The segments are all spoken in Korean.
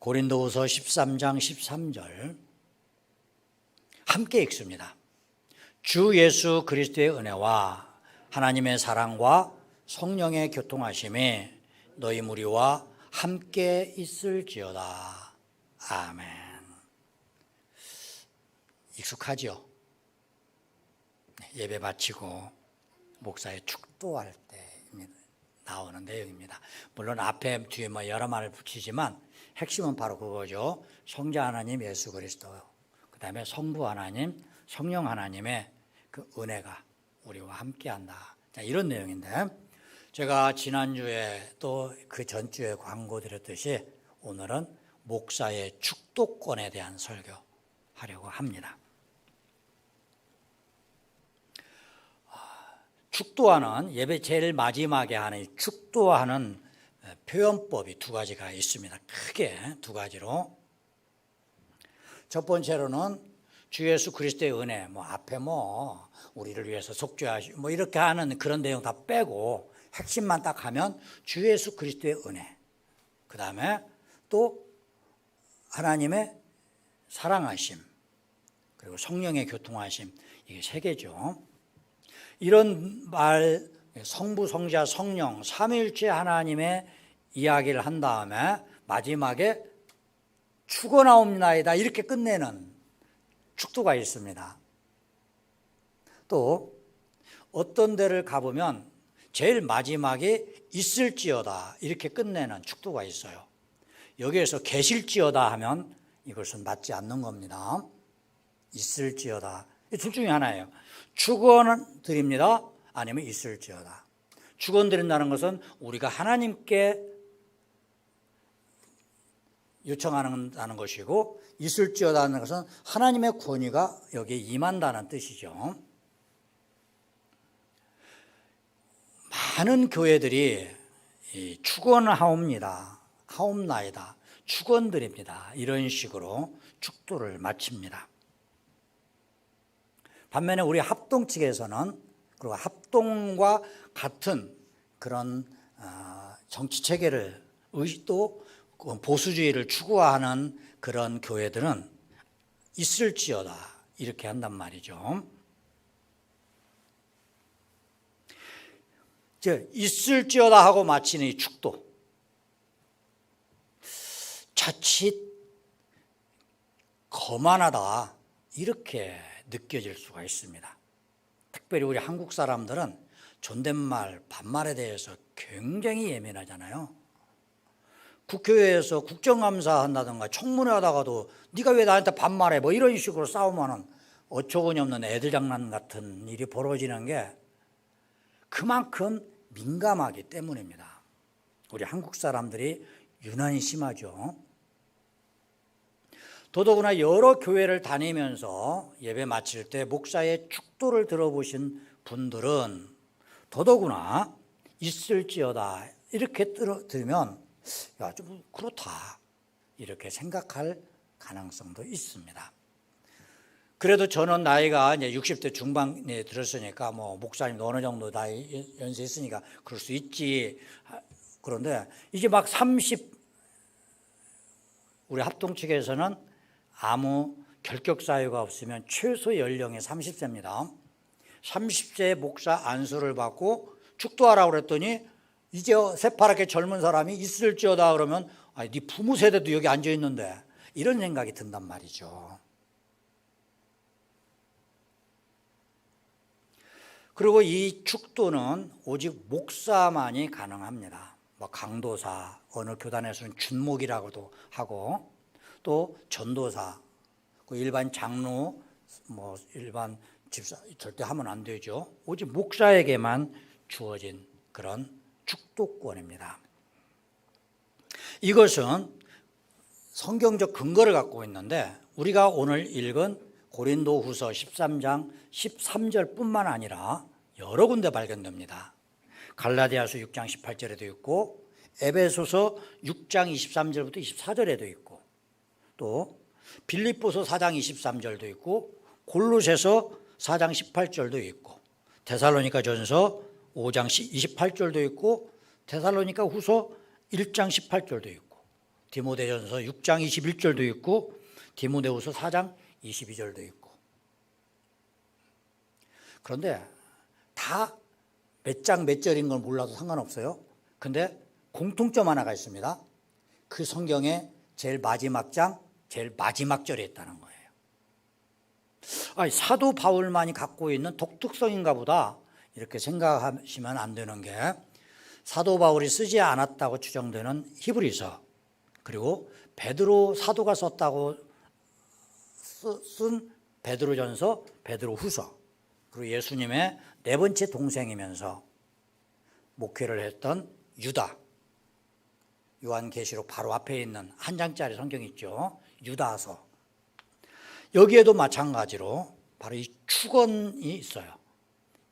고린도후서 13장 13절 함께 읽습니다. 주 예수 그리스도의 은혜와 하나님의 사랑과 성령의 교통하심이 너희 무리와 함께 있을지어다. 아멘. 익숙하죠? 예배 마치고 목사의 축도할 때 나오는 내용입니다. 물론 앞에 뒤에 여러 말을 붙이지만 핵심은 바로 그거죠. 성자 하나님 예수 그리스도, 그 다음에 성부 하나님, 성령 하나님의 그 은혜가 우리와 함께한다. 이런 내용인데, 제가 지난주에 또 그 전주에 광고 드렸듯이 오늘은 목사의 축도권에 대한 설교하려고 합니다. 축도하는, 예배 제일 마지막에 하는 축도하는 표현법이 두 가지가 있습니다. 크게 두 가지로. 첫 번째로는 주 예수 그리스도의 은혜, 앞에 우리를 위해서 속죄하시고 이렇게 하는 그런 내용 다 빼고 핵심만 딱 하면 주 예수 그리스도의 은혜, 그 다음에 또 하나님의 사랑하심, 그리고 성령의 교통하심, 이게 세 개죠. 이런 말, 성부, 성자, 성령, 삼위일체 하나님의 이야기를 한 다음에 마지막에 축원하옵나이다 이렇게 끝내는 축도가 있습니다. 또 어떤 데를 가보면 제일 마지막에 있을지어다 이렇게 끝내는 축도가 있어요. 여기에서 계실지어다 하면 이것은 맞지 않는 겁니다. 있을지어다, 둘 중에 하나예요. 축원 드립니다, 아니면 있을지어다. 축원 드린다는 것은 우리가 하나님께 요청하는 것이고, 있을지어다 하는 것은 하나님의 권위가 여기에 임한다는 뜻이죠. 많은 교회들이 축원하옵니다, 하옵나이다, 축원드립니다 이런 식으로 축도를 마칩니다. 반면에 우리 합동 측에서는, 그리고 합동과 같은 그런 정치 체계를, 또 보수주의를 추구하는 그런 교회들은 있을지어다 이렇게 한단 말이죠. 즉 있을지어다 하고 마치는 이 축도, 자칫 거만하다 이렇게 느껴질 수가 있습니다. 특별히 우리 한국 사람들은 존댓말, 반말에 대해서 굉장히 예민하잖아요. 국회에서 국정감사 한다든가 청문회 하다가도 네가 왜 나한테 반말해 이런 식으로 싸우면 어처구니 없는 애들 장난 같은 일이 벌어지는 게 그만큼 민감하기 때문입니다. 우리 한국 사람들이 유난히 심하죠. 더더구나 여러 교회를 다니면서 예배 마칠 때 목사의 축도를 들어보신 분들은 더더구나 있을지어다 이렇게 들으면 좀 그렇다 이렇게 생각할 가능성도 있습니다. 그래도 저는 나이가 이제 60대 중반에 들었으니까 목사님도 어느 정도 나이 연세 있으니까 그럴 수 있지. 그런데 이제 막 30, 우리 합동 측에서는 아무 결격 사유가 없으면 최소 연령이 30세입니다. 30세에 목사 안수를 받고 축도하라고 그랬더니 이제 새파랗게 젊은 사람이 있을지어다 그러면 네 부모 세대도 여기 앉아 있는데 이런 생각이 든단 말이죠. 그리고 이 축도는 오직 목사만이 가능합니다. 강도사, 어느 교단에서는 준목이라고도 하고, 또 전도사, 일반 장로, 일반 집사 절대 하면 안 되죠. 오직 목사에게만 주어진 그런 축도권입니다. 이것은 성경적 근거를 갖고 있는데, 우리가 오늘 읽은 고린도후서 13장 13절뿐만 아니라 여러 군데 발견됩니다. 갈라디아서 6장 18절에도 있고, 에베소서 6장 23절부터 24절에도 있고, 또 빌립보서 4장 23절도 있고, 골로새서 4장 18절도 있고, 데살로니가전서 5장 28절도 있고, 데살로니가 후서 1장 18절도 있고, 디모데전서 6장 21절도 있고 디모데후서 4장 22절도 있고. 그런데 다 몇 장 몇 절인 걸 몰라도 상관없어요. 근데 공통점 하나가 있습니다. 그 성경의 제일 마지막 장, 제일 마지막 절에 있다는 거예요. 아니, 사도 바울만이 갖고 있는 독특성인가 보다 이렇게 생각하시면 안 되는 게, 사도 바울이 쓰지 않았다고 추정되는 히브리서, 그리고 베드로 사도가 썼다고 쓴 베드로전서, 베드로후서, 그리고 예수님의 네 번째 동생이면서 목회를 했던 유다, 요한계시록 바로 앞에 있는 한 장짜리 성경 있죠, 유다서, 여기에도 마찬가지로 바로 이 축언이 있어요.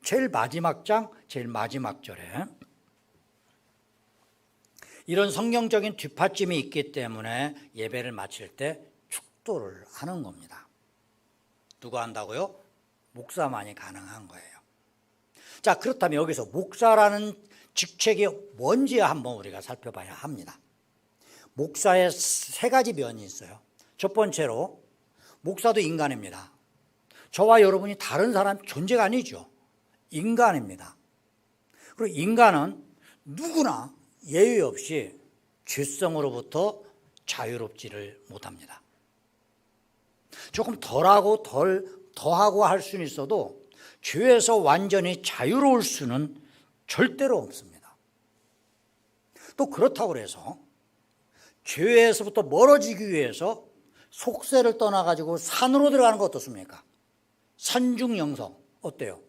제일 마지막 장, 제일 마지막 절에 이런 성경적인 뒷받침이 있기 때문에 예배를 마칠 때 축도를 하는 겁니다. 누가 한다고요? 목사만이 가능한 거예요. 자, 그렇다면 여기서 목사라는 직책이 뭔지 한번 우리가 살펴봐야 합니다. 목사의 세 가지 면이 있어요. 첫 번째로 목사도 인간입니다. 저와 여러분이 다른 사람 존재가 아니죠. 인간입니다. 그리고 인간은 누구나 예외 없이 죄성으로부터 자유롭지를 못합니다. 조금 덜하고 더하고 할 수는 있어도 죄에서 완전히 자유로울 수는 절대로 없습니다. 또 그렇다고 해서 죄에서부터 멀어지기 위해서 속세를 떠나가지고 산으로 들어가는 거 어떻습니까? 산중영성 어때요?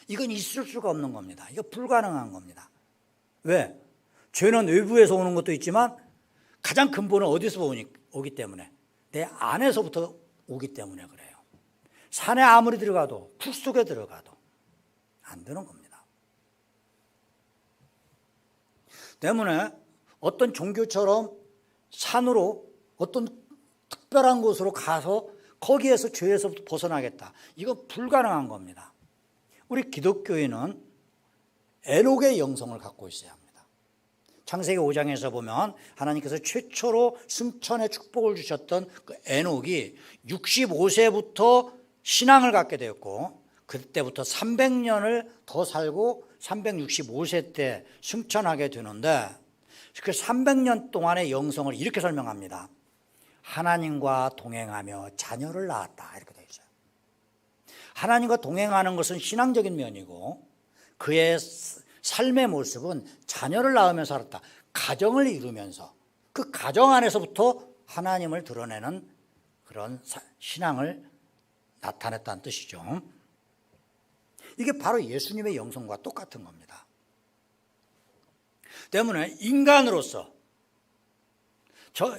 이건 있을 수가 없는 겁니다. 이거 불가능한 겁니다. 왜? 죄는 외부에서 오는 것도 있지만 가장 근본은 어디서 오기 때문에, 내 안에서부터 오기 때문에 그래요. 산에 아무리 들어가도, 풀속에 들어가도 안 되는 겁니다. 때문에 어떤 종교처럼 산으로 어떤 특별한 곳으로 가서 거기에서 죄에서부터 벗어나겠다, 이거 불가능한 겁니다. 우리 기독교인은 에녹의 영성을 갖고 있어야 합니다. 창세기 5장에서 보면 하나님께서 최초로 승천의 축복을 주셨던 그 에녹이 65세부터 신앙을 갖게 되었고, 그때부터 300년을 더 살고 365세 때 승천하게 되는데, 그 300년 동안의 영성을 이렇게 설명합니다. 하나님과 동행하며 자녀를 낳았다, 이렇게 되어 있어요. 하나님과 동행하는 것은 신앙적인 면이고, 그의 삶의 모습은 자녀를 낳으며 살았다. 가정을 이루면서 그 가정 안에서부터 하나님을 드러내는 그런 신앙을 나타냈다는 뜻이죠. 이게 바로 예수님의 영성과 똑같은 겁니다. 때문에 인간으로서,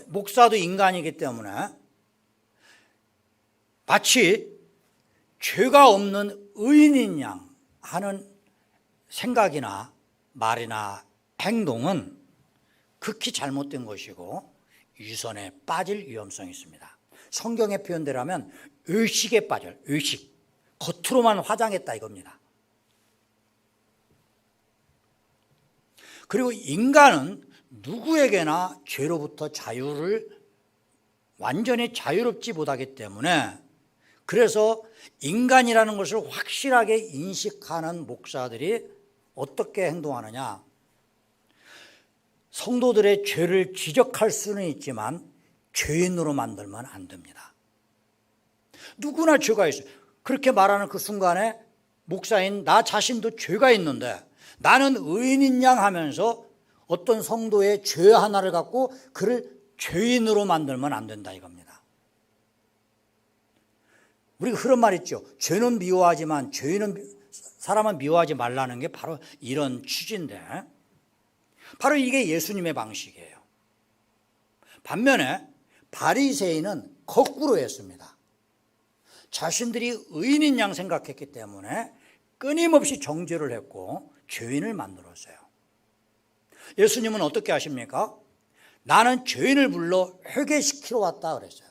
목사도 인간이기 때문에 마치 죄가 없는 의인인 양 하는 생각이나 말이나 행동은 극히 잘못된 것이고 유선에 빠질 위험성이 있습니다. 성경의 표현대로라면 의식에 빠져요. 의식. 겉으로만 화장했다 이겁니다. 그리고 인간은 누구에게나 죄로부터 자유를 완전히 자유롭지 못하기 때문에, 그래서 인간이라는 것을 확실하게 인식하는 목사들이 어떻게 행동하느냐, 성도들의 죄를 지적할 수는 있지만 죄인으로 만들면 안 됩니다. 누구나 죄가 있어요. 그렇게 말하는 그 순간에 목사인 나 자신도 죄가 있는데 나는 의인인 양 하면서 어떤 성도의 죄 하나를 갖고 그를 죄인으로 만들면 안 된다 이겁니다. 우리가 그런 말 있죠. 죄는 미워하지만 사람은 미워하지 말라는 게 바로 이런 취지인데, 바로 이게 예수님의 방식이에요. 반면에 바리새인은 거꾸로 했습니다. 자신들이 의인인 양 생각했기 때문에 끊임없이 정죄를 했고 죄인을 만들었어요. 예수님은 어떻게 하십니까? 나는 죄인을 불러 회개시키러 왔다 그랬어요.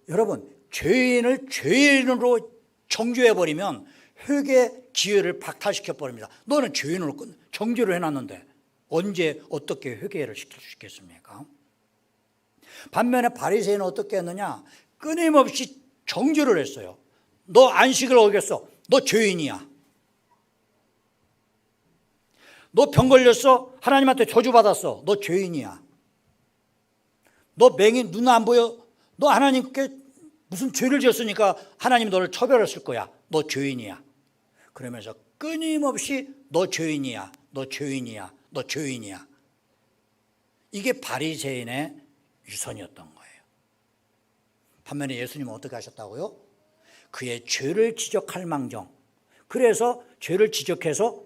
여러분, 죄인을 죄인으로 정죄해버리면 회개 기회를 박탈시켜버립니다. 너는 죄인으로 정죄를 해놨는데 언제 어떻게 회개를 시킬 수 있겠습니까? 반면에 바리새인은 어떻게 했느냐? 끊임없이 정죄를 했어요. 너 안식을 어겼어. 너 죄인이야. 너 병 걸렸어. 하나님한테 저주받았어. 너 죄인이야. 너 맹인 눈 안 보여. 너 하나님께 무슨 죄를 지었으니까 하나님 너를 처벌했을 거야. 너 죄인이야. 그러면서 끊임없이 너 죄인이야. 너 죄인이야. 너 죄인이야. 이게 바리새인의 유선이었던 거예요. 반면에 예수님은 어떻게 하셨다고요? 그의 죄를 지적할 망정. 그래서 죄를 지적해서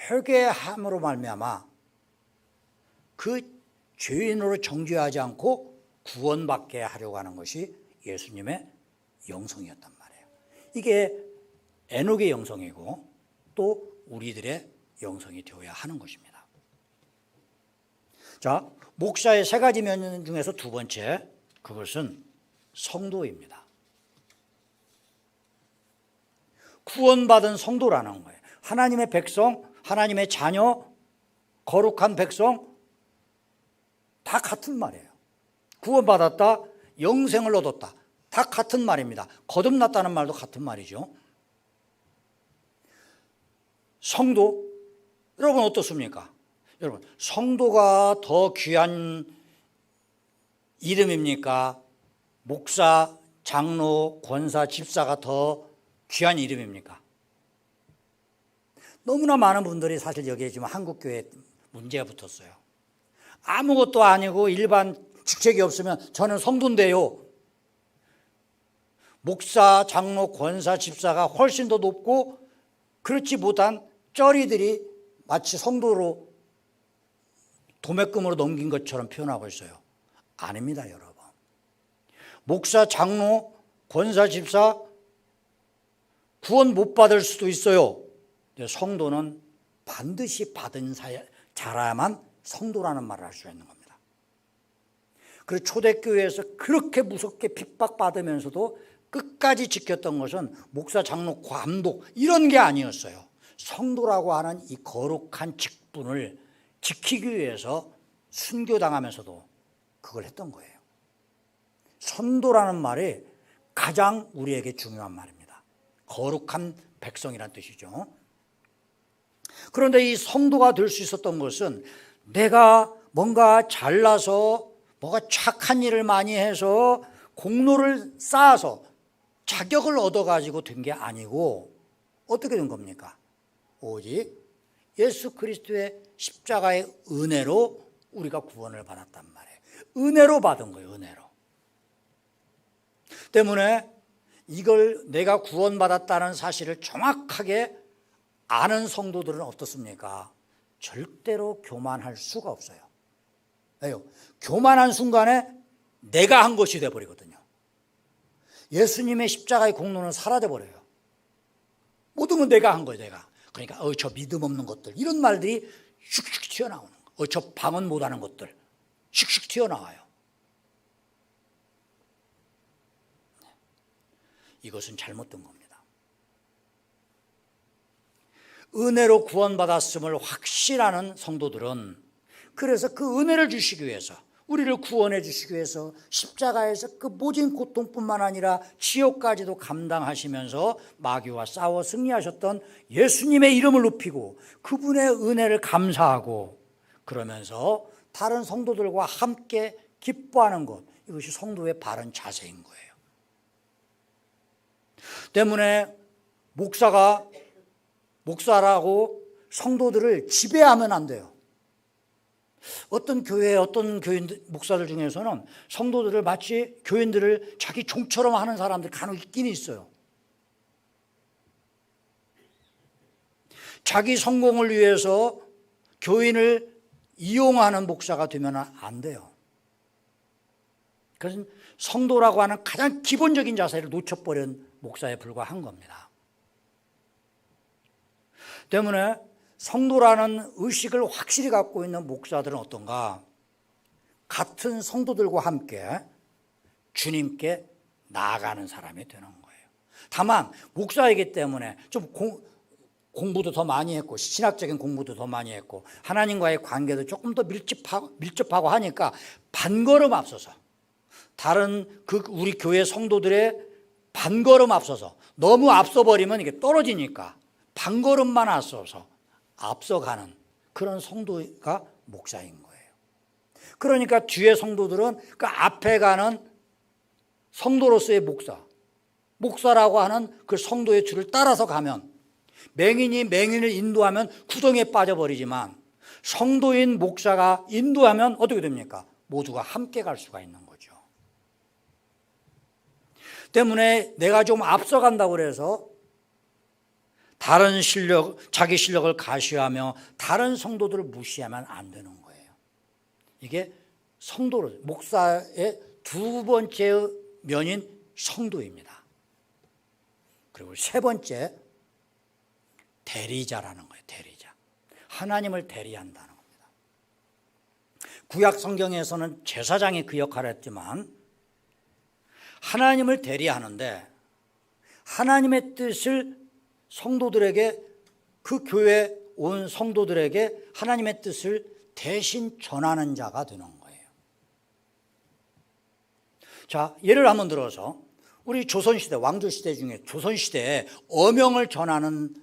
회개함으로 말미암아 그 죄인으로 정죄하지 않고 구원받게 하려고 하는 것이 예수님의 영성이었단 말이에요. 이게 에녹의 영성이고 또 우리들의 영성이 되어야 하는 것입니다. 자, 목사의 세 가지 면 중에서 두 번째, 그것은 성도입니다. 구원받은 성도라는 거예요. 하나님의 백성, 하나님의 자녀, 거룩한 백성 다 같은 말이에요. 구원받았다, 영생을 얻었다. 다 같은 말입니다. 거듭났다는 말도 같은 말이죠. 성도, 여러분 어떻습니까? 여러분, 성도가 더 귀한 이름입니까? 목사, 장로, 권사, 집사가 더 귀한 이름입니까? 너무나 많은 분들이 사실 여기에 지금 한국교회에 문제가 붙었어요. 아무것도 아니고 일반 직책이 없으면 저는 성도인데요. 목사, 장로, 권사, 집사가 훨씬 더 높고 그렇지 못한 쩌리들이 마치 성도로 도매금으로 넘긴 것처럼 표현하고 있어요. 아닙니다, 여러분. 목사, 장로, 권사, 집사 구원 못 받을 수도 있어요. 성도는 반드시 받은 자라야만 성도라는 말을 할 수 있는 겁니다. 그리고 초대교회에서 그렇게 무섭게 핍박받으면서도 끝까지 지켰던 것은 목사, 장로, 감독 이런 게 아니었어요. 성도라고 하는 이 거룩한 직분을 지키기 위해서 순교당하면서도 그걸 했던 거예요. 선도라는 말이 가장 우리에게 중요한 말입니다. 거룩한 백성이란 뜻이죠. 그런데 이 성도가 될 수 있었던 것은 내가 뭔가 잘나서 뭐가 착한 일을 많이 해서 공로를 쌓아서 자격을 얻어가지고 된 게 아니고 어떻게 된 겁니까? 오직 예수 그리스도의 십자가의 은혜로 우리가 구원을 받았단 말이에요. 은혜로 받은 거예요. 은혜로. 때문에 이걸 내가 구원받았다는 사실을 정확하게 아는 성도들은 어떻습니까? 절대로 교만할 수가 없어요. 왜요? 교만한 순간에 내가 한 것이 되어버리거든요. 예수님의 십자가의 공로는 사라져버려요. 모든 건 내가 한 거예요. 내가. 그러니까 저 믿음 없는 것들 이런 말들이 슉슉 튀어나오는 거예요. 저 방언 못하는 것들 슉슉 튀어나와요. 이것은 잘못된 겁니다. 은혜로 구원받았음을 확신하는 성도들은 그래서 그 은혜를 주시기 위해서 우리를 구원해 주시기 위해서 십자가에서 그 모진 고통뿐만 아니라 지옥까지도 감당하시면서 마귀와 싸워 승리하셨던 예수님의 이름을 높이고 그분의 은혜를 감사하고 그러면서 다른 성도들과 함께 기뻐하는 것, 이것이 성도의 바른 자세인 거예요. 때문에 목사라고 성도들을 지배하면 안 돼요. 어떤 교회, 어떤 목사들 중에서는 성도들을 마치 교인들을 자기 종처럼 하는 사람들 간혹 있긴 있어요. 자기 성공을 위해서 교인을 이용하는 목사가 되면 안 돼요. 그래서 성도라고 하는 가장 기본적인 자세를 놓쳐버린 목사에 불과한 겁니다. 때문에 성도라는 의식을 확실히 갖고 있는 목사들은 어떤가? 같은 성도들과 함께 주님께 나아가는 사람이 되는 거예요. 다만 목사이기 때문에 좀 공부도 더 많이 했고 신학적인 공부도 더 많이 했고 하나님과의 관계도 조금 더 밀접하고 하니까 반걸음 앞서서 다른 우리 교회 성도들의 반걸음 앞서서 너무 앞서버리면 이게 떨어지니까 반걸음만 앞서가는 그런 성도가 목사인 거예요. 그러니까 뒤에 성도들은 그 앞에 가는 성도로서의 목사라고 하는 그 성도의 줄을 따라서 가면 맹인이 맹인을 인도하면 구덩이에 빠져버리지만 성도인 목사가 인도하면 어떻게 됩니까? 모두가 함께 갈 수가 있는 거죠. 때문에 내가 좀 앞서간다고 해서 다른 자기 실력을 가시하며 다른 성도들을 무시하면 안 되는 거예요. 이게 목사의 두 번째 면인 성도입니다. 그리고 세 번째, 대리자라는 거예요. 대리자. 하나님을 대리한다는 겁니다. 구약 성경에서는 제사장이 그 역할을 했지만 하나님을 대리하는데 하나님의 뜻을 성도들에게 그 교회에 온 성도들에게 하나님의 뜻을 대신 전하는 자가 되는 거예요. 자, 예를 한번 들어서 우리 조선시대, 왕조시대 중에 조선시대에 어명을 전하는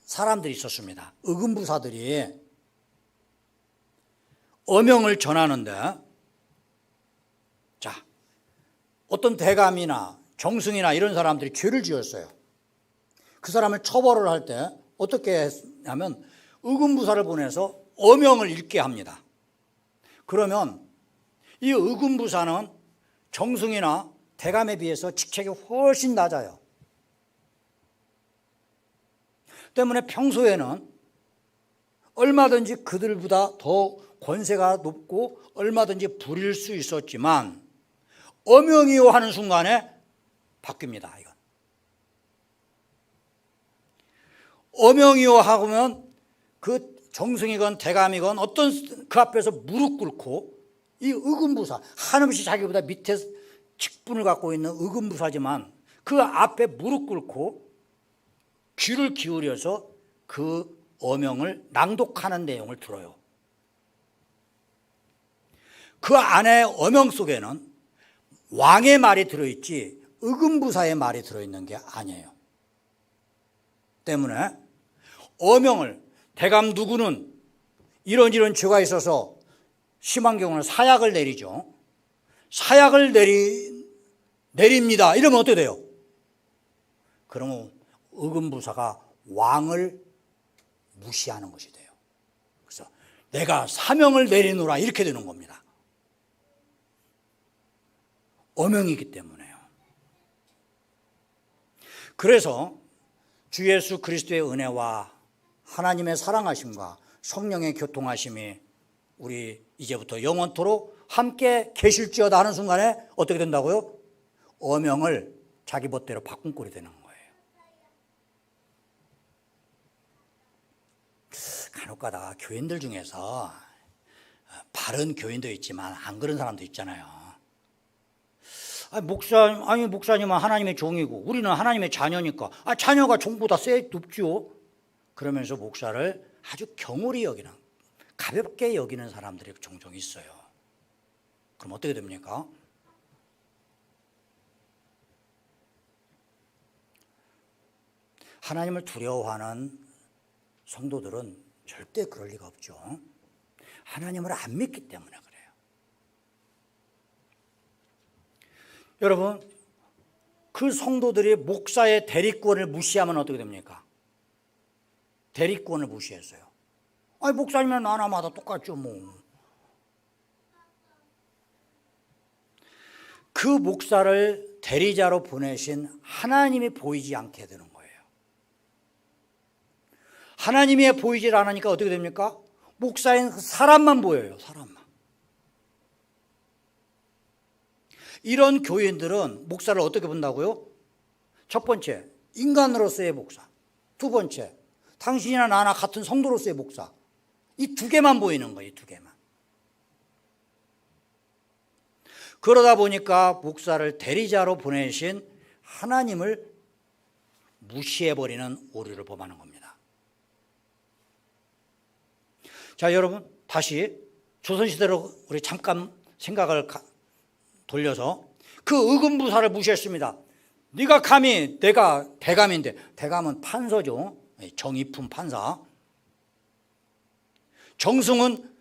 사람들이 있었습니다. 의금부사들이 어명을 전하는데 자, 어떤 대감이나 정승이나 이런 사람들이 죄를 지었어요. 그 사람을 처벌을 할 때 어떻게 하면 의금부사를 보내서 어명을 읽게 합니다. 그러면 이 의금부사는 정승이나 대감에 비해서 직책이 훨씬 낮아요. 때문에 평소에는 얼마든지 그들보다 더 권세가 높고 얼마든지 부릴 수 있었지만 어명이요 하는 순간에 바뀝니다. 이건 어명이요 하면 그 정승이건 대감이건 어떤 그 앞에서 무릎 꿇고 이 의금부사 한없이 자기보다 밑에 직분을 갖고 있는 의금부사지만 그 앞에 무릎 꿇고 귀를 기울여서 그 어명을 낭독하는 내용을 들어요. 그 안에 어명 속에는 왕의 말이 들어있지 의금부사의 말이 들어있는 게 아니에요. 때문에 어명을 대감 누구는 이런 죄가 있어서 심한 경우는 사약을 내리죠. 사약을 내립니다. 이러면 어떻게 돼요? 그러면 의금부사가 왕을 무시하는 것이 돼요. 그래서 내가 사명을 내리노라 이렇게 되는 겁니다. 어명이기 때문에요. 그래서 주 예수 그리스도의 은혜와 하나님의 사랑하심과 성령의 교통하심이 우리 이제부터 영원토록 함께 계실지어다 하는 순간에 어떻게 된다고요? 어명을 자기 멋대로 바꾼 꼴이 되는 거예요. 간혹 가다가 교인들 중에서 바른 교인도 있지만 안 그런 사람도 있잖아요. 목사님은 하나님의 종이고 우리는 하나님의 자녀니까 자녀가 종보다 높죠. 그러면서 목사를 아주 경홀히 여기는, 가볍게 여기는 사람들이 종종 있어요. 그럼 어떻게 됩니까? 하나님을 두려워하는 성도들은 절대 그럴 리가 없죠. 하나님을 안 믿기 때문에 그래요. 여러분, 그 성도들이 목사의 대리권을 무시하면 어떻게 됩니까? 대리권을 무시했어요. 목사님이랑 나나마다 똑같죠 뭐. 그 목사를 대리자로 보내신 하나님이 보이지 않게 되는 거예요. 하나님이 보이질 않으니까 어떻게 됩니까? 목사인 사람만 보여요. 사람만. 이런 교인들은 목사를 어떻게 본다고요? 첫 번째, 인간으로서의 목사. 두 번째, 당신이나 나나 같은 성도로서의 목사. 이 두 개만 보이는 거예요. 이 두 개만. 그러다 보니까 목사를 대리자로 보내신 하나님을 무시해버리는 오류를 범하는 겁니다. 자, 여러분 다시 조선시대로 우리 잠깐 생각을 돌려서 그 의금부사를 무시했습니다. 네가 감히, 내가 대감인데, 대감은 판서죠. 정의품 판사. 정승은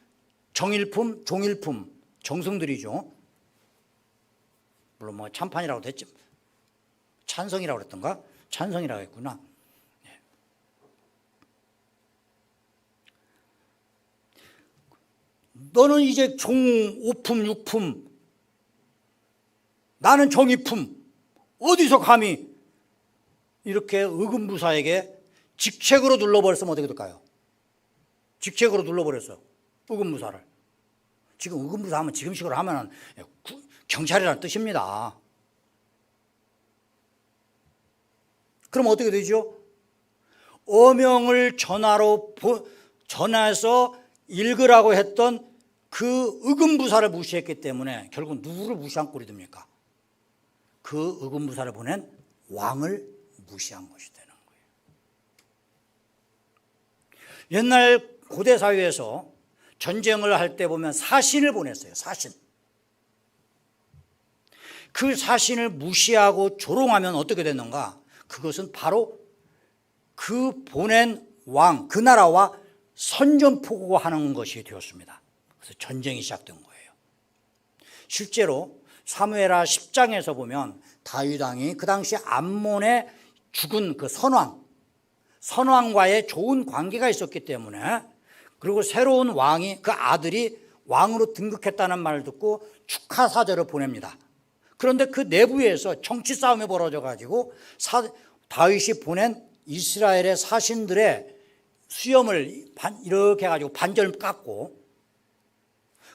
정일품, 종일품, 정승들이죠. 물론 뭐 참판이라고 했지, 찬성이라고 그랬던가? 찬성이라고 했구나. 너는 이제 종오품, 육품, 나는 정의품, 어디서 감히 이렇게 의금부사에게 직책으로 눌러버렸으면 어떻게 될까요? 직책으로 눌러버렸어, 의금부사를. 지금 의금부사 하면 지금식으로 하면 경찰이라는 뜻입니다. 그럼 어떻게 되죠? 어명을 전화해서 읽으라고 했던 그 의금부사를 무시했기 때문에 결국 누구를 무시한 꼴이 됩니까? 그 의금부사를 보낸 왕을 무시한 것이 되는 거예요. 옛날 고대 사회에서 전쟁을 할 때 보면 사신을 보냈어요. 사신. 그 사신을 무시하고 조롱하면 어떻게 됐는가? 그것은 바로 그 보낸 왕, 그 나라와 선전포고하는 것이 되었습니다. 그래서 전쟁이 시작된 거예요. 실제로 사무엘하 10장에서 보면 다윗 왕이 그 당시 암몬에 죽은 그 선왕과의 좋은 관계가 있었기 때문에, 그리고 새로운 왕이, 그 아들이 왕으로 등극했다는 말을 듣고 축하 사절을 보냅니다. 그런데 그 내부에서 정치 싸움이 벌어져 가지고 다윗이 보낸 이스라엘의 사신들의 수염을 이렇게 해가지고 반절 깎고,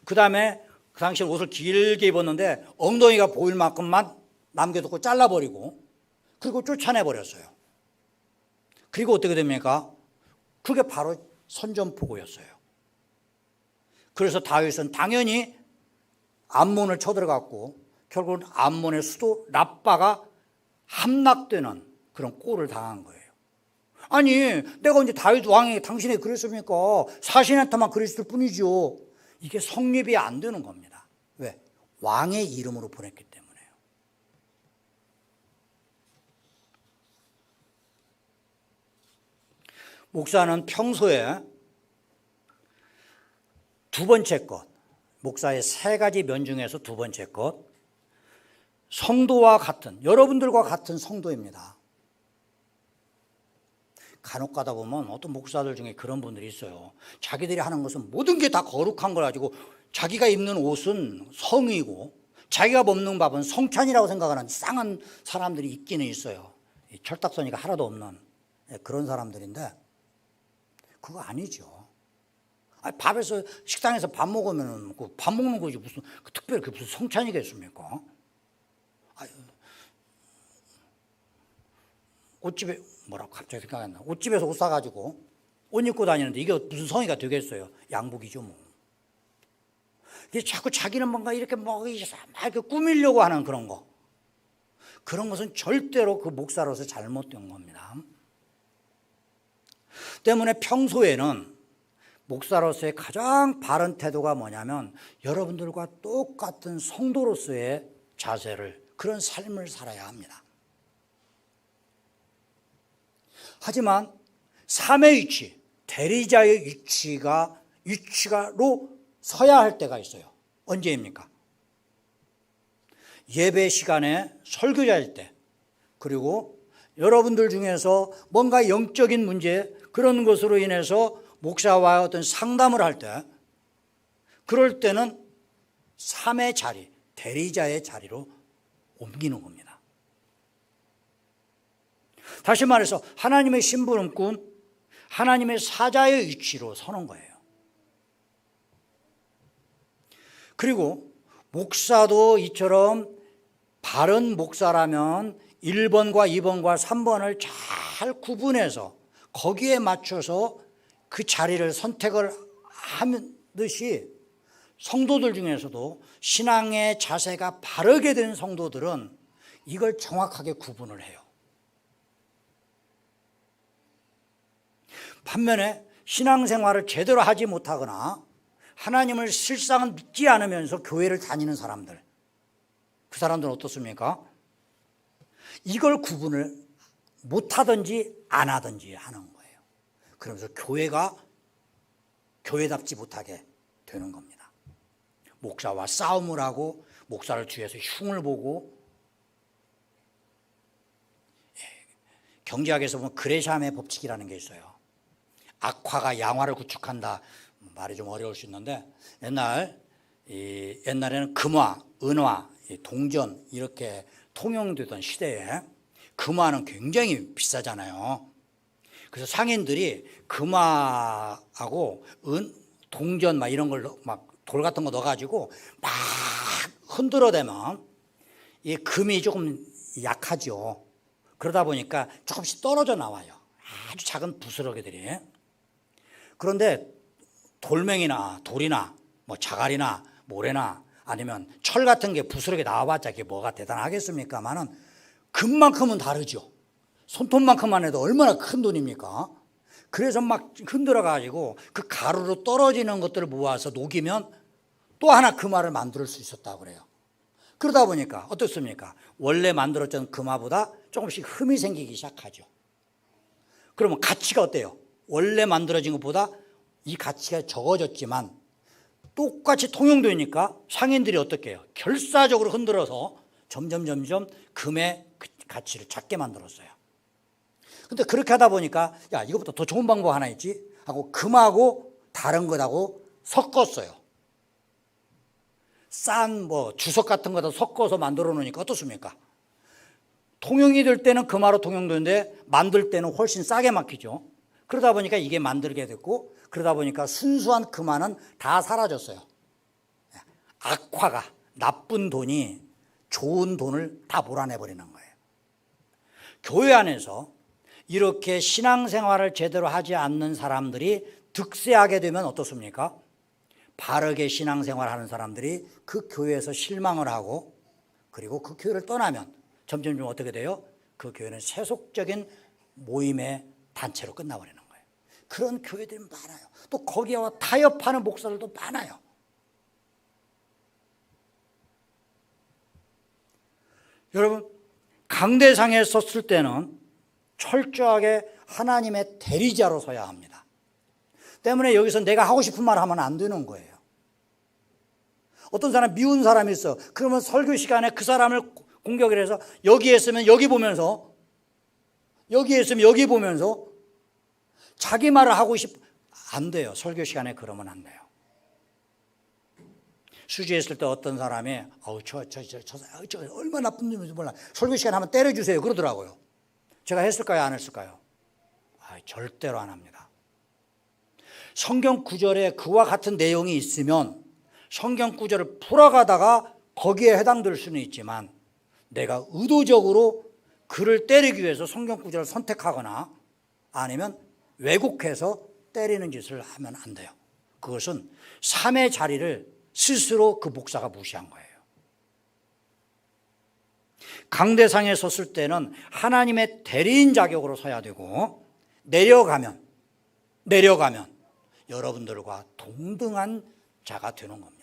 그 다음에 그 당시 옷을 길게 입었는데 엉덩이가 보일 만큼만 남겨두고 잘라버리고, 그리고 쫓아내버렸어요. 그리고 어떻게 됩니까? 그게 바로 선전포고였어요. 그래서 다윗은 당연히 암몬을 쳐들어갔고, 결국은 암몬의 수도 라빠가 함락되는 그런 꼴을 당한 거예요. 아니, 내가 언제 다윗 왕이 당신에게 그랬습니까? 사신한테만 그랬을 뿐이죠. 이게 성립이 안 되는 겁니다. 왜? 왕의 이름으로 보냈기 때문에요. 목사는 평소에 두 번째 것, 목사의 세 가지 면 중에서 두 번째 것, 성도와 같은, 여러분들과 같은 성도입니다. 간혹 가다 보면 어떤 목사들 중에 그런 분들이 있어요. 자기들이 하는 것은 모든 게 다 거룩한 걸 가지고, 자기가 입는 옷은 성이고 자기가 먹는 밥은 성찬이라고 생각하는 이상한 사람들이 있기는 있어요. 철딱서니가 하나도 없는 그런 사람들인데, 그거 아니죠. 밥에서, 식당에서 밥 먹으면 밥 먹는 거지 무슨 특별히 무슨 성찬이겠습니까? 옷집에, 뭐라고 갑자기 생각이 안 나. 옷집에서 옷 사가지고 옷 입고 다니는데 이게 무슨 성의가 되겠어요? 양복이죠 뭐. 이게 자꾸 자기는 뭔가 이렇게 막 이렇게 꾸미려고 하는 그런 거, 그런 것은 절대로 그 목사로서 잘못된 겁니다. 때문에 평소에는 목사로서의 가장 바른 태도가 뭐냐면, 여러분들과 똑같은 성도로서의 자세를, 그런 삶을 살아야 합니다. 하지만 삶의 위치, 대리자의 위치가로 서야 할 때가 있어요. 언제입니까? 예배 시간에 설교자일 때, 그리고 여러분들 중에서 뭔가 영적인 문제, 그런 것으로 인해서 목사와 어떤 상담을 할 때, 그럴 때는 삶의 자리, 대리자의 자리로 옮기는 겁니다. 다시 말해서 하나님의 심부름꾼, 하나님의 사자의 위치로 서는 거예요. 그리고 목사도 이처럼 바른 목사라면 1번과 2번과 3번을 잘 구분해서 거기에 맞춰서 그 자리를 선택을 하는 듯이, 성도들 중에서도 신앙의 자세가 바르게 된 성도들은 이걸 정확하게 구분을 해요. 반면에 신앙생활을 제대로 하지 못하거나 하나님을 실상은 믿지 않으면서 교회를 다니는 사람들, 그 사람들은 어떻습니까? 이걸 구분을 못하든지 안 하든지 하는 거예요. 그러면서 교회가 교회답지 못하게 되는 겁니다. 목사와 싸움을 하고 목사를 뒤에서 흉을 보고, 경제학에서 보면 그레샴의 법칙이라는 게 있어요. 악화가 양화를 구축한다. 말이 좀 어려울 수 있는데, 옛날에는 금화, 은화, 동전 이렇게 통용되던 시대에 금화는 굉장히 비싸잖아요. 그래서 상인들이 금화하고 동전 막 이런 걸 막 돌 같은 거 넣어가지고 막 흔들어대면 이 금이 조금 약하죠. 그러다 보니까 조금씩 떨어져 나와요. 아주 작은 부스러기들이. 그런데 돌멩이나 돌이나 뭐 자갈이나 모래나 아니면 철 같은 게 부스러기 나와봤자 이게 뭐가 대단하겠습니까만은 금만큼은 다르죠. 손톱만큼만 해도 얼마나 큰 돈입니까? 그래서 막 흔들어 가지고 그 가루로 떨어지는 것들을 모아서 녹이면 또 하나 금화를 만들 수 있었다고 그래요. 그러다 보니까 어떻습니까? 원래 만들었던 금화보다 조금씩 흠이 생기기 시작하죠. 그러면 가치가 어때요? 원래 만들어진 것보다 이 가치가 적어졌지만 똑같이 통용되니까 상인들이 어떻게 해요? 결사적으로 흔들어서 점점 금의 가치를 작게 만들었어요. 근데 그렇게 하다 보니까 야, 이것보다 더 좋은 방법 하나 있지? 하고 금하고 다른 것하고 섞었어요. 싼 뭐 주석 같은 거다 섞어서 만들어 놓으니까 어떻습니까? 통용이 될 때는 금화로 통용되는데 만들 때는 훨씬 싸게 막히죠. 그러다 보니까 이게 만들게 됐고, 그러다 보니까 순수한 금화는 다 사라졌어요. 악화가, 나쁜 돈이 좋은 돈을 다 몰아내버리는 거예요. 교회 안에서 이렇게 신앙생활을 제대로 하지 않는 사람들이 득세하게 되면 어떻습니까? 바르게 신앙생활하는 사람들이 그 교회에서 실망을 하고, 그리고 그 교회를 떠나면 점점 어떻게 돼요? 그 교회는 세속적인 모임의 단체로 끝나버리는 거예요. 그런 교회들이 많아요. 또 거기와 타협하는 목사들도 많아요. 여러분, 강대상에 섰을 때는 철저하게 하나님의 대리자로 서야 합니다. 때문에 여기서 내가 하고 싶은 말 하면 안 되는 거예요. 어떤 사람 미운 사람이 있어. 그러면 설교 시간에 그 사람을 공격을 해서 여기에 있으면 여기 보면서, 여기에 있으면 여기 보면서 자기 말을 하고 안 돼요. 설교 시간에 그러면 안 돼요. 수지했을 때 어떤 사람이 저 얼마나 나쁜 놈인지 몰라. 설교 시간 하면 때려주세요. 그러더라고요. 제가 했을까요? 안 했을까요? 절대로 안 합니다. 성경 구절에 그와 같은 내용이 있으면 성경 구절을 풀어가다가 거기에 해당될 수는 있지만, 내가 의도적으로 그를 때리기 위해서 성경 구절을 선택하거나 아니면 왜곡해서 때리는 짓을 하면 안 돼요. 그것은 삶의 자리를 스스로 그 목사가 무시한 거예요. 강대상에 섰을 때는 하나님의 대리인 자격으로 서야 되고, 내려가면 여러분들과 동등한 자가 되는 겁니다.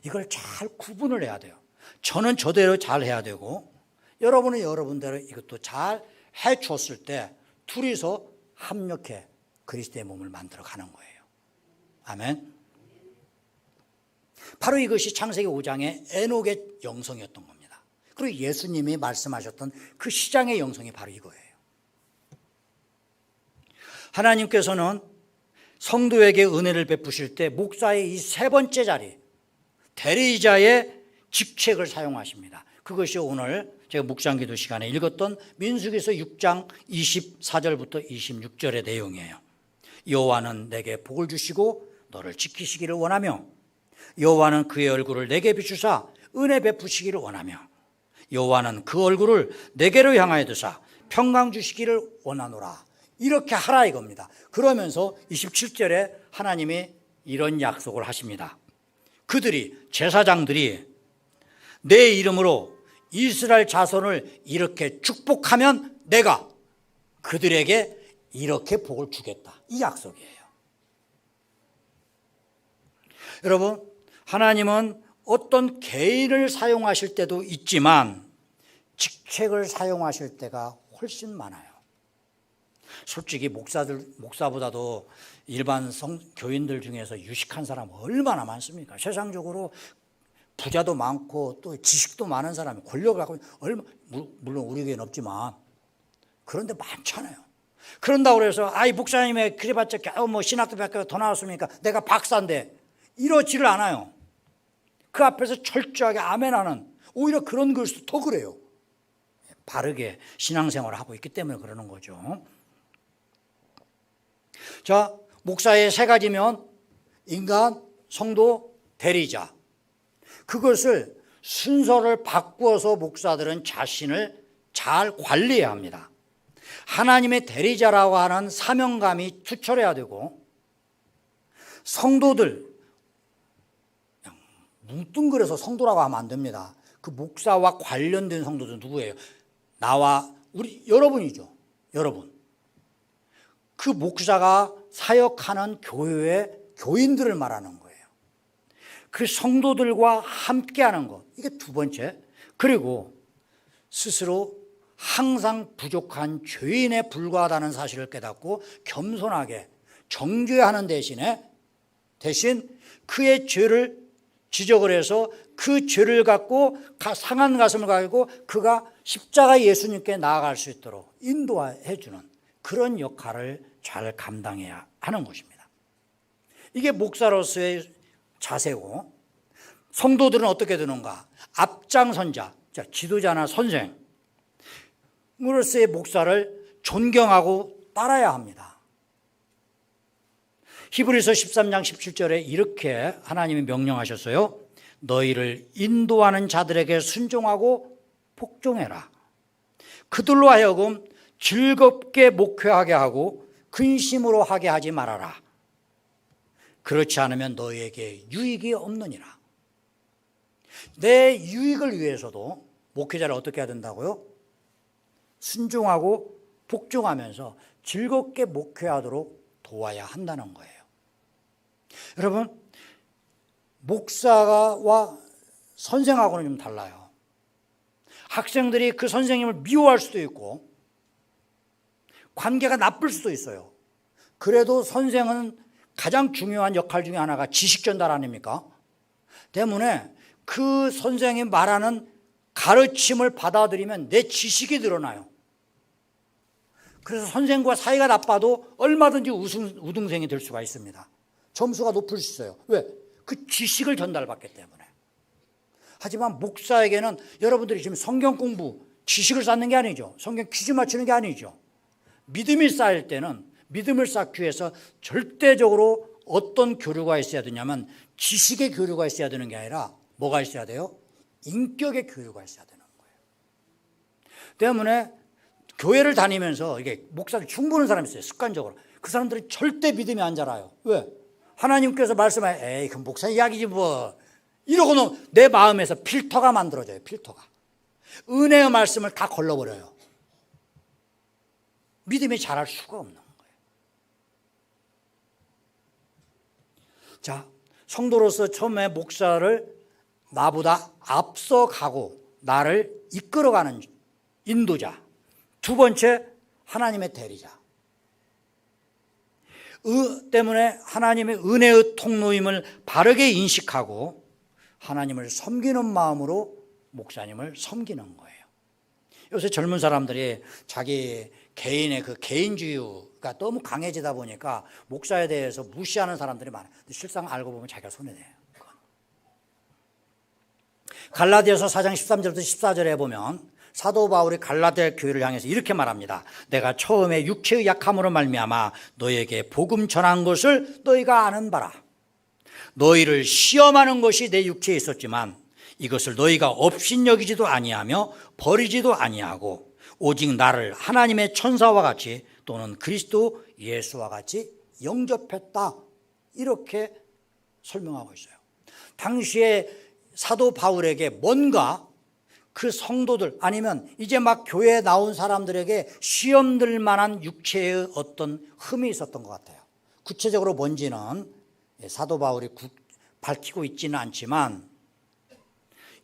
이걸 잘 구분을 해야 돼요. 저는 저대로 잘 해야 되고, 여러분은 여러분대로 이것도 잘 해줬을 때 둘이서 합력해 그리스도의 몸을 만들어 가는 거예요. 아멘. 바로 이것이 창세기 5장의 에녹의 영성이었던 겁니다. 그리고 예수님이 말씀하셨던 그 시장의 영성이 바로 이거예요. 하나님께서는 성도에게 은혜를 베푸실 때 목사의 이 세 번째 자리, 대리자의 직책을 사용하십니다. 그것이 오늘 제가 묵상기도 시간에 읽었던 민수기서 6장 24절부터 26절의 내용이에요. 여호와는 내게 복을 주시고 너를 지키시기를 원하며, 여호와는 그의 얼굴을 내게 비추사 은혜 베푸시기를 원하며, 여호와는 그 얼굴을 내게로 향하여 드사 평강 주시기를 원하노라. 이렇게 하라 이겁니다. 그러면서 27절에 하나님이 이런 약속을 하십니다. 그들이, 제사장들이 내 이름으로 이스라엘 자손을 이렇게 축복하면 내가 그들에게 이렇게 복을 주겠다. 이 약속이에요. 여러분, 하나님은 어떤 개인을 사용하실 때도 있지만 직책을 사용하실 때가 훨씬 많아요. 솔직히 목사보다도 일반 교인들 중에서 유식한 사람 얼마나 많습니까? 세상적으로 부자도 많고 또 지식도 많은 사람이 권력을 갖고 물론 우리 교회는 없지만 그런데 많잖아요. 그런다고 해서 아이 목사님의 그래봤자 뭐 신학도 배웠고 더 나왔습니까? 내가 박사인데 이러지를 않아요. 그 앞에서 철저하게 아멘하는, 오히려 그런 글수도 더 그래요. 바르게 신앙생활을 하고 있기 때문에 그러는 거죠. 자, 목사의 세 가지면 인간, 성도, 대리자. 그것을 순서를 바꾸어서 목사들은 자신을 잘 관리해야 합니다. 하나님의 대리자라고 하는 사명감이 투철해야 되고, 성도들, 뭉뚱그려서 성도라고 하면 안 됩니다. 그 목사와 관련된 성도들 누구예요? 나와 여러분이죠. 여러분. 그 목사가 사역하는 교회의 교인들을 말하는 거예요. 그 성도들과 함께하는 것, 이게 두 번째. 그리고 스스로 항상 부족한 죄인에 불과하다는 사실을 깨닫고 겸손하게 정죄하는 대신 그의 죄를 지적을 해서 그 죄를 갖고 상한 가슴을 가지고 그가 십자가 예수님께 나아갈 수 있도록 인도해 주는 그런 역할을 잘 감당해야 하는 것입니다. 이게 목사로서의 자세고, 성도들은 어떻게 되는가? 앞장선자, 지도자나 선생으로서의 목사를 존경하고 따라야 합니다. 히브리서 13장 17절에 이렇게 하나님이 명령하셨어요. 너희를 인도하는 자들에게 순종하고 복종해라. 그들로 하여금 즐겁게 목회하게 하고 근심으로 하게 하지 말아라. 그렇지 않으면 너희에게 유익이 없느니라. 내 유익을 위해서도 목회자를 어떻게 해야 된다고요? 순종하고 복종하면서 즐겁게 목회하도록 도와야 한다는 거예요. 여러분, 목사와 선생하고는 좀 달라요. 학생들이 그 선생님을 미워할 수도 있고 관계가 나쁠 수도 있어요. 그래도 선생은 가장 중요한 역할 중에 하나가 지식 전달 아닙니까? 때문에 그 선생이 말하는 가르침을 받아들이면 내 지식이 늘어나요. 그래서 선생과 사이가 나빠도 얼마든지 우등생이 될 수가 있습니다. 점수가 높을 수 있어요. 왜? 그 지식을 전달받기 때문에. 하지만 목사에게는 여러분들이 지금 성경 공부, 지식을 쌓는 게 아니죠. 성경 퀴즈 맞추는 게 아니죠. 믿음이 쌓일 때는 믿음을 쌓기 위해서 절대적으로 어떤 교류가 있어야 되냐면 지식의 교류가 있어야 되는 게 아니라 뭐가 있어야 돼요? 인격의 교류가 있어야 되는 거예요. 때문에 교회를 다니면서 이게 목사들 충분한 사람이 있어요. 습관적으로. 그 사람들이 절대 믿음이 안 자라요. 왜? 하나님께서 말씀하시면 에이 그 목사 이야기지 뭐. 이러고는 내 마음에서 필터가 만들어져요. 필터가. 은혜의 말씀을 다 걸러버려요. 믿음이 자랄 수가 없는 거예요. 자, 성도로서 처음에 목사를 나보다 앞서가고 나를 이끌어가는 인도자. 두 번째, 하나님의 대리자. 때문에 하나님의 은혜의 통로임을 바르게 인식하고 하나님을 섬기는 마음으로 목사님을 섬기는 거예요. 요새 젊은 사람들이 자기 개인의 그 개인주의가 너무 강해지다 보니까 목사에 대해서 무시하는 사람들이 많아요. 근데 실상 알고 보면 자기가 손해내요. 갈라디아서 4장 13절부터 14절에 보면 사도 바울이 갈라디아 교회를 향해서 이렇게 말합니다. 내가 처음에 육체의 약함으로 말미암아 너희에게 복음 전한 것을 너희가 아는 바라. 너희를 시험하는 것이 내 육체에 있었지만 이것을 너희가 업신여기지도 아니하며 버리지도 아니하고 오직 나를 하나님의 천사와 같이 또는 그리스도 예수와 같이 영접했다. 이렇게 설명하고 있어요. 당시에 사도 바울에게 뭔가 그 성도들 아니면 이제 막 교회에 나온 사람들에게 시험들 만한 육체의 어떤 흠이 있었던 것 같아요. 구체적으로 뭔지는 사도 바울이 밝히고 있지는 않지만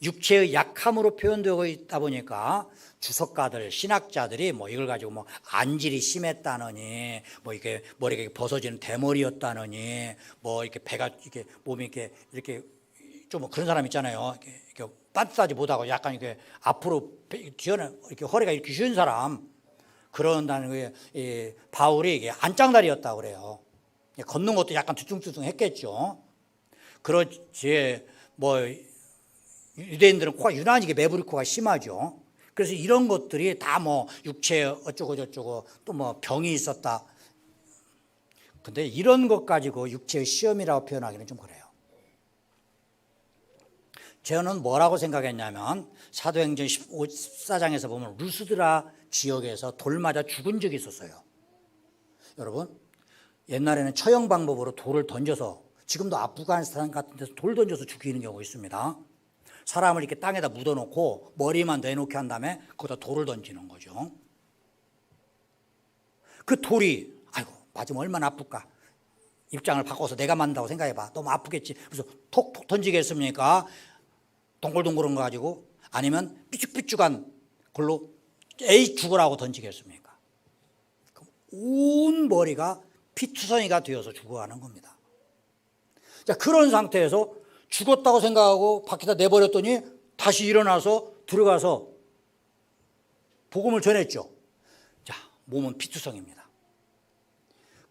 육체의 약함으로 표현되고 있다 보니까 주석가들, 신학자들이 뭐 이걸 가지고 뭐 안질이 심했다느니, 뭐 이게 머리가 벗어지는 대머리였다느니, 뭐 이렇게 배가 이렇게 몸이 이렇게 좀 그런 사람 있잖아요. 이렇게 빤듯하지 못하고 약간 이렇게 앞으로 뒤어는 이렇게 허리가 이렇게 휘는 사람, 그런다는 게 바울이 이게 안짱다리였다 그래요. 걷는 것도 약간 두둥두둥했겠죠. 그렇지 뭐. 유대인들은 코가 유난히 매부리 코가 심하죠. 그래서 이런 것들이 다 뭐 육체 어쩌고 저쩌고 또 뭐 병이 있었다. 근데 이런 것 가지고 육체의 시험이라고 표현하기는 좀 그래요. 저는 뭐라고 생각했냐면 사도행전 14장에서 보면 루스드라 지역에서 돌 맞아 죽은 적이 있었어요. 여러분, 옛날에는 처형 방법으로 돌을 던져서, 지금도 아프가니스탄 같은 데서 돌 던져서 죽이는 경우가 있습니다. 사람을 이렇게 땅에다 묻어놓고 머리만 내놓게 한 다음에 거기다 돌을 던지는 거죠. 그 돌이 아이고 맞으면 얼마나 아플까. 입장을 바꿔서 내가 맞는다고 생각해봐. 너무 아프겠지. 그래서 톡톡 던지겠습니까? 동글동글한 거 가지고, 아니면 삐죽삐죽한 걸로 에이 죽으라고 던지겠습니까? 온 머리가 피투성이가 되어서 죽어가는 겁니다. 자, 그런 상태에서 죽었다고 생각하고 밖에다 내버렸더니 다시 일어나서 들어가서 복음을 전했죠. 자, 몸은 피투성입니다.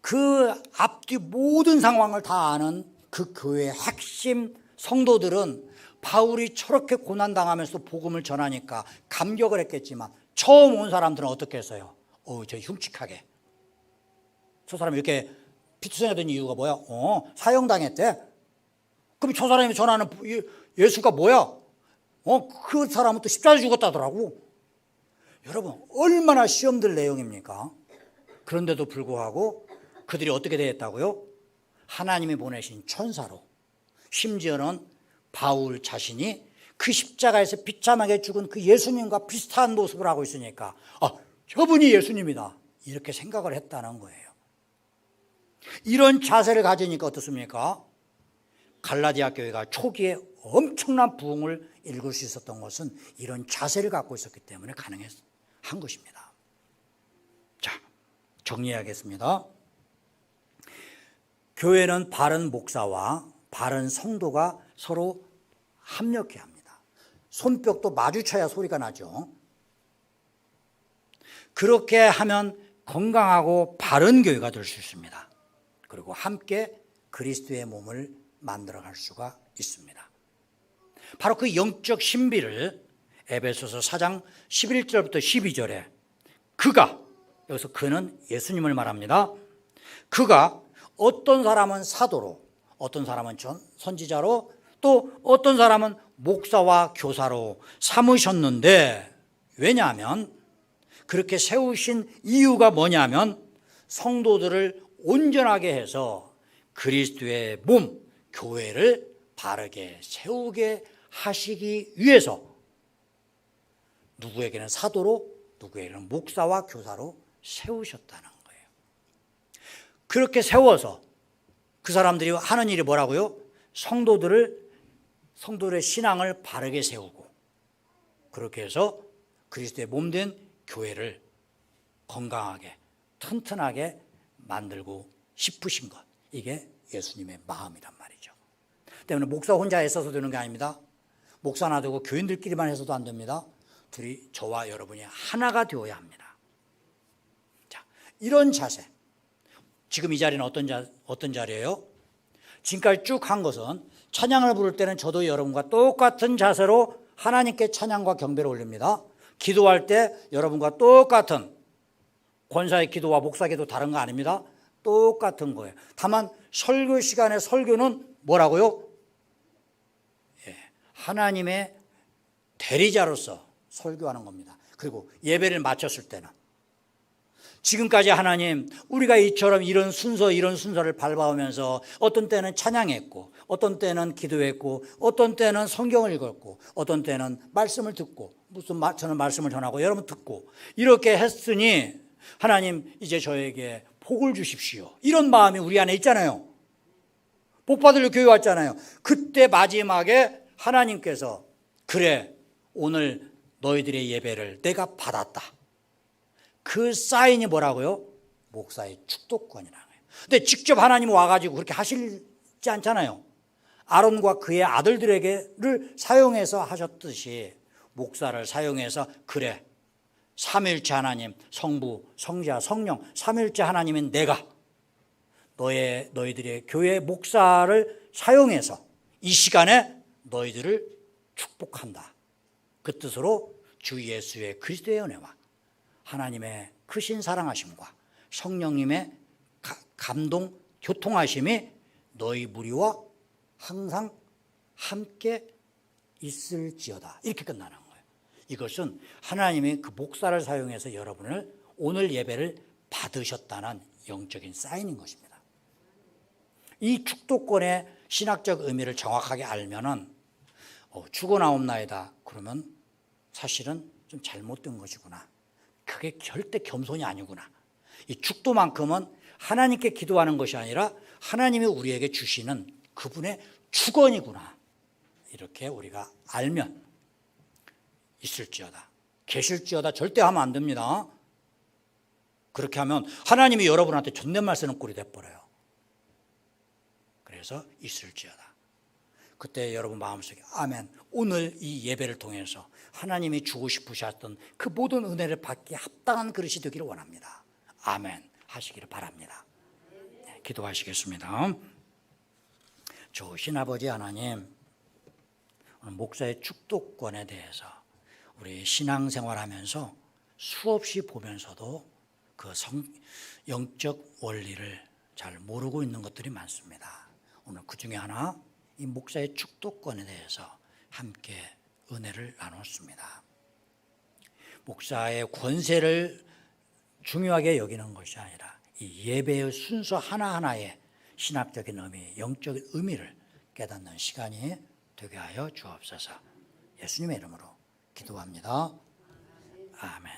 그 앞뒤 모든 상황을 다 아는 그 교회의 핵심 성도들은 바울이 저렇게 고난당하면서 복음을 전하니까 감격을 했겠지만, 처음 온 사람들은 어떻게 했어요? 저 흉측하게. 저 사람이 이렇게 피투성이 된 이유가 뭐야? 사형당했대. 그럼 저 사람이 전하는 예수가 뭐야? 그 사람은 또 십자가에 죽었다더라고. 여러분, 얼마나 시험될 내용입니까? 그런데도 불구하고 그들이 어떻게 되었다고요? 하나님이 보내신 천사로, 심지어는 바울 자신이 그 십자가에서 비참하게 죽은 그 예수님과 비슷한 모습을 하고 있으니까 저분이 예수님이다, 이렇게 생각을 했다는 거예요. 이런 자세를 가지니까 어떻습니까? 갈라디아 교회가 초기에 엄청난 부흥을 일굴 수 있었던 것은 이런 자세를 갖고 있었기 때문에 가능한 것입니다. 자, 정리하겠습니다. 교회는 바른 목사와 바른 성도가 서로 합력해야 합니다. 손뼉도 마주쳐야 소리가 나죠. 그렇게 하면 건강하고 바른 교회가 될 수 있습니다. 그리고 함께 그리스도의 몸을 만들어갈 수가 있습니다. 바로 그 영적 신비를 에베소서 4장 11절부터 12절에 그가, 여기서 그는 예수님을 말합니다. 그가 어떤 사람은 사도로, 어떤 사람은 선지자로, 또 어떤 사람은 목사와 교사로 삼으셨는데, 왜냐하면 그렇게 세우신 이유가 뭐냐면 성도들을 온전하게 해서 그리스도의 몸, 교회를 바르게 세우게 하시기 위해서 누구에게는 사도로, 누구에게는 목사와 교사로 세우셨다는 거예요. 그렇게 세워서 그 사람들이 하는 일이 뭐라고요? 성도들의 신앙을 바르게 세우고, 그렇게 해서 그리스도의 몸된 교회를 건강하게 튼튼하게 만들고 싶으신 것, 이게 예수님의 마음이란 말이죠. 때문에 목사 혼자 애써서 되는 게 아닙니다. 목사 놔두고 교인들끼리만 해서도 안 됩니다. 둘이, 저와 여러분이 하나가 되어야 합니다. 자, 이런 자세, 지금 이 자리는 어떤 자리예요? 지금까지 쭉 한 것은 찬양을 부를 때는 저도 여러분과 똑같은 자세로 하나님께 찬양과 경배를 올립니다. 기도할 때 여러분과 똑같은, 권사의 기도와 목사 기도 다른 거 아닙니다. 똑같은 거예요. 다만 설교 시간에 설교는 뭐라고요? 하나님의 대리자로서 설교하는 겁니다. 그리고 예배를 마쳤을 때는 지금까지 하나님, 우리가 이처럼 이런 순서를 밟아오면서 어떤 때는 찬양했고, 어떤 때는 기도했고, 어떤 때는 성경을 읽었고, 어떤 때는 말씀을 듣고, 저는 말씀을 전하고 여러분 듣고, 이렇게 했으니 하나님 이제 저에게 복을 주십시오, 이런 마음이 우리 안에 있잖아요. 복 받으려 교회 왔잖아요. 그때 마지막에 하나님께서 그래 오늘 너희들의 예배를 내가 받았다. 그 사인이 뭐라고요? 목사의 축도권이라는 거예요. 근데 직접 하나님이 와가지고 그렇게 하시지 않잖아요. 아론과 그의 아들들에게를 사용해서 하셨듯이 목사를 사용해서 그래 삼위일체 하나님 성부 성자 성령 삼위일체 하나님인 내가 너희들의 교회 목사를 사용해서 이 시간에 너희들을 축복한다. 그 뜻으로 주 예수의 그리스도의 은혜와 하나님의 크신 사랑하심과 성령님의 감동 교통하심이 너희 무리와 항상 함께 있을지어다. 이렇게 끝나는 거예요. 이것은 하나님이 그 목사를 사용해서 여러분을 오늘 예배를 받으셨다는 영적인 사인인 것입니다. 이 축도권의 신학적 의미를 정확하게 알면은 죽어나옵나이다 그러면 사실은 좀 잘못된 것이구나. 그게 절대 겸손이 아니구나. 이 축도만큼은 하나님께 기도하는 것이 아니라 하나님이 우리에게 주시는 그분의 축원이구나. 이렇게 우리가 알면 있을지어다. 계실지어다 절대 하면 안 됩니다. 그렇게 하면 하나님이 여러분한테 존댓말 쓰는 꼴이 돼버려요. 그래서 있을지어다. 그때 여러분 마음속에 아멘. 오늘 이 예배를 통해서 하나님이 주고 싶으셨던 그 모든 은혜를 받기에 합당한 그릇이 되기를 원합니다. 아멘 하시기를 바랍니다. 네, 기도하시겠습니다. 좋으신 아버지 하나님, 오늘 목사의 축도권에 대해서 우리 신앙생활하면서 수없이 보면서도 그 영적 원리를 잘 모르고 있는 것들이 많습니다. 오늘 그 중에 하나 이 목사의 축도권에 대해서 함께 은혜를 나눴습니다. 목사의 권세를 중요하게 여기는 것이 아니라 이 예배의 순서 하나하나에 신학적인 의미, 영적인 의미를 깨닫는 시간이 되게 하여 주옵소서. 예수님의 이름으로 기도합니다. 아멘.